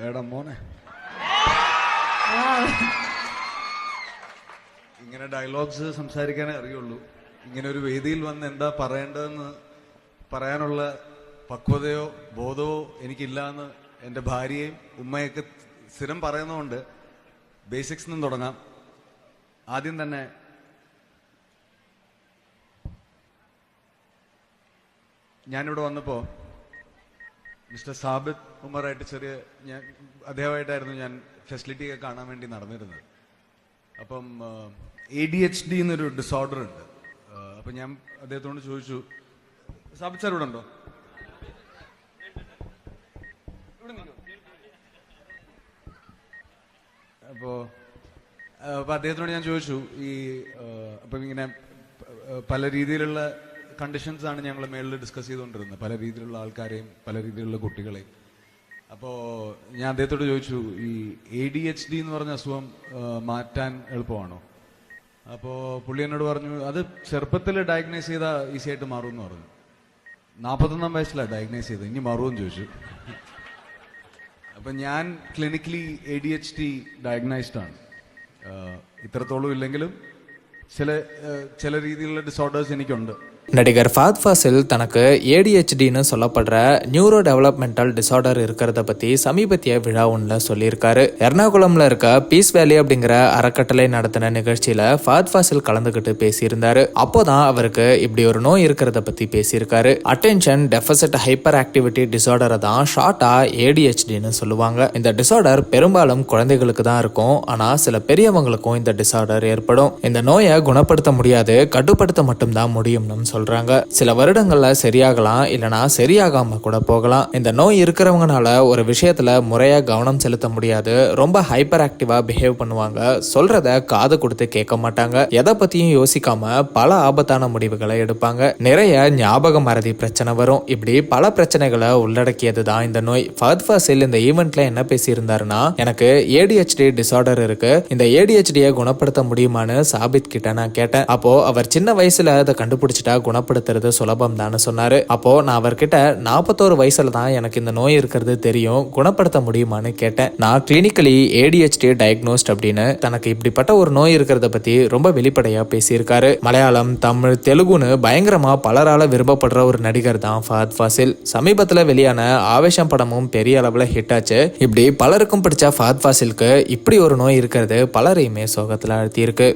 എടാ മോനെ ഇങ്ങനെ ഡയലോഗ്സ് സംസാരിക്കാനേ അറിയുള്ളൂ. ഇങ്ങനെ ഒരു വേദിയിൽ വന്ന് എന്താ പറയേണ്ടതെന്ന് പറയാനുള്ള പക്വതയോ ബോധമോ എനിക്കില്ല എന്ന് എൻ്റെ ഭാര്യയും ഉമ്മയൊക്കെ സ്ഥിരം പറയുന്നതുകൊണ്ട് ബേസിക്സ് നിന്ന് തുടങ്ങാം. ആദ്യം തന്നെ ഞാനിവിടെ വന്നപ്പോൾ മിസ്റ്റർ സാബിത് ഉമറായിട്ട് അദ്ദേഹമായിട്ടായിരുന്നു ഞാൻ ഫെസിലിറ്റിയൊക്കെ കാണാൻ വേണ്ടി നടന്നിരുന്നത്. അപ്പം ADHD എന്നൊരു ഡിസോർഡർ ഉണ്ട്. അപ്പം ഞാൻ അദ്ദേഹത്തോട് ചോദിച്ചു, സാബിത് സാർ ഇവിടെ ഉണ്ടോ? അപ്പോൾ അദ്ദേഹത്തിനോട് ഞാൻ ചോദിച്ചു, അപ്പം ഇങ്ങനെ പല രീതിയിലുള്ള കണ്ടീഷൻസ് ആണ് ഞങ്ങൾ മേളിൽ ഡിസ്കസ് ചെയ്തുകൊണ്ടിരുന്നത്, പല രീതിയിലുള്ള ആൾക്കാരെയും പല രീതിയിലുള്ള കുട്ടികളെയും. അപ്പോൾ ഞാൻ അദ്ദേഹത്തോട് ചോദിച്ചു, ഈ ADHD എന്ന് പറഞ്ഞ അസുഖം മാറ്റാൻ എളുപ്പമാണോ? അപ്പോൾ പുള്ളി എന്നോട് പറഞ്ഞു, അത് ചെറുപ്പത്തിൽ ഡയഗ്നൈസ് ചെയ്താൽ ഈസി ആയിട്ട് മാറുമെന്ന് പറഞ്ഞു. 41 വയസ്സിലാണ് ഡയഗ്നൈസ് ചെയ്തത്, ഇനി മാറുമെന്ന് ചോദിച്ചു. അപ്പം ഞാൻ ക്ലിനിക്കലി ADHD ഡയഗ്നൈസ്ഡ് ആണ്. ഇത്രത്തോളം ഇല്ലെങ്കിലും ചില രീതിയിലുള്ള ഡിസോർഡേഴ്സ് എനിക്കുണ്ട്. நடிகர் ஃபஹத் ஃபாசில் தனக்கு ADHDன்னு சொல்லப்படுற நியூரோ டெவலப்மெண்டல் டிசார்டர் இருக்கிறத பற்றி சமீபத்திய விழா ஒன்றில் சொல்லியிருக்காரு. எர்ணாகுளம்ல இருக்க பீஸ் வேலி அப்படிங்கிற அறக்கட்டளை நடத்தின நிகழ்ச்சியில் ஃபஹத் ஃபாசில் கலந்துக்கிட்டு பேசியிருந்தாரு. அப்போதான் அவருக்கு இப்படி ஒரு நோய் இருக்கிறத பற்றி பேசியிருக்காரு. அட்டென்ஷன் டெஃபிசிட் ஹைப்பர் ஆக்டிவிட்டி டிசார்டரை தான் ஷார்ட்டா ADHDன்னு சொல்லுவாங்க. இந்த டிசார்டர் பெரும்பாலும் குழந்தைகளுக்கு தான் இருக்கும், ஆனால் சில பெரியவங்களுக்கும் இந்த டிசார்டர் ஏற்படும். இந்த நோயை குணப்படுத்த முடியாது, கட்டுப்படுத்த மட்டும்தான் முடியும்னு சொல்றாங்க. சில வருடங்கள்ல சரியாகலாம், இல்லனா சரியாகாம கூட போகலாம். இந்த நோய் இருக்கிறவங்கனால ஒரு விஷயத்துல முறையா கவனம் செலுத்த முடியாது, ரொம்ப ஹைப்பர் ஆக்டிவா பிஹேவ் பண்ணுவாங்க, சொல்றத காது கொடுத்து கேட்க மாட்டாங்க, எதை பத்தியும் யோசிக்காம பல ஆபத்தான முடிவுகளை எடுப்பாங்க, நிறைய ஞாபக மறதி பிரச்சனை வரும். இப்படி பல பிரச்சனைகளை உள்ளடக்கியது தான் இந்த நோய். ஃபஹத் ஃபாசில் இந்த ஈவெண்ட்ல என்ன பேசியிருந்தாருன்னா, எனக்கு ADHD டிசார்டர் இருக்கு, இந்த ADHD-யை குணப்படுத்த முடியுமான்னு சாபித் கிட்ட நான் கேட்டேன். அப்போ அவர் சின்ன வயசுல அதை கண்டுபிடிச்சிட்டா குணப்படுத்துறது சுலபம் தான் சொன்னாரு. அப்போ நான் அவர்கிட்ட 41 வயசுல தான் எனக்கு இந்த நோய் இருக்கிறது தெரியும், குணப்படுத்த முடியுமான்னு கேட்டேன். நான் கிளினிக்கலி ADHD டயக்னோஸ்ட் அப்படின்னு தனக்கு இப்படிப்பட்ட ஒரு நோய் இருக்கிறத பத்தி ரொம்ப வெளிப்படையா பேசியிருக்காரு. மலையாளம், தமிழ், தெலுங்குன்னு பயங்கரமா பலரால விரும்பப்படுற ஒரு நடிகர் தான் ஃபஹத் ஃபாசில். சமீபத்துல வெளியான ஆவேசம் படமும் பெரிய அளவுல ஹிட் ஆச்சு. இப்படி பலருக்கும் பிடிச்ச ஃபஹத் ஃபாசிலுக்கு இப்படி ஒரு நோய் இருக்கிறது பலரையுமே சோகத்துல அழுத்தி இருக்கு.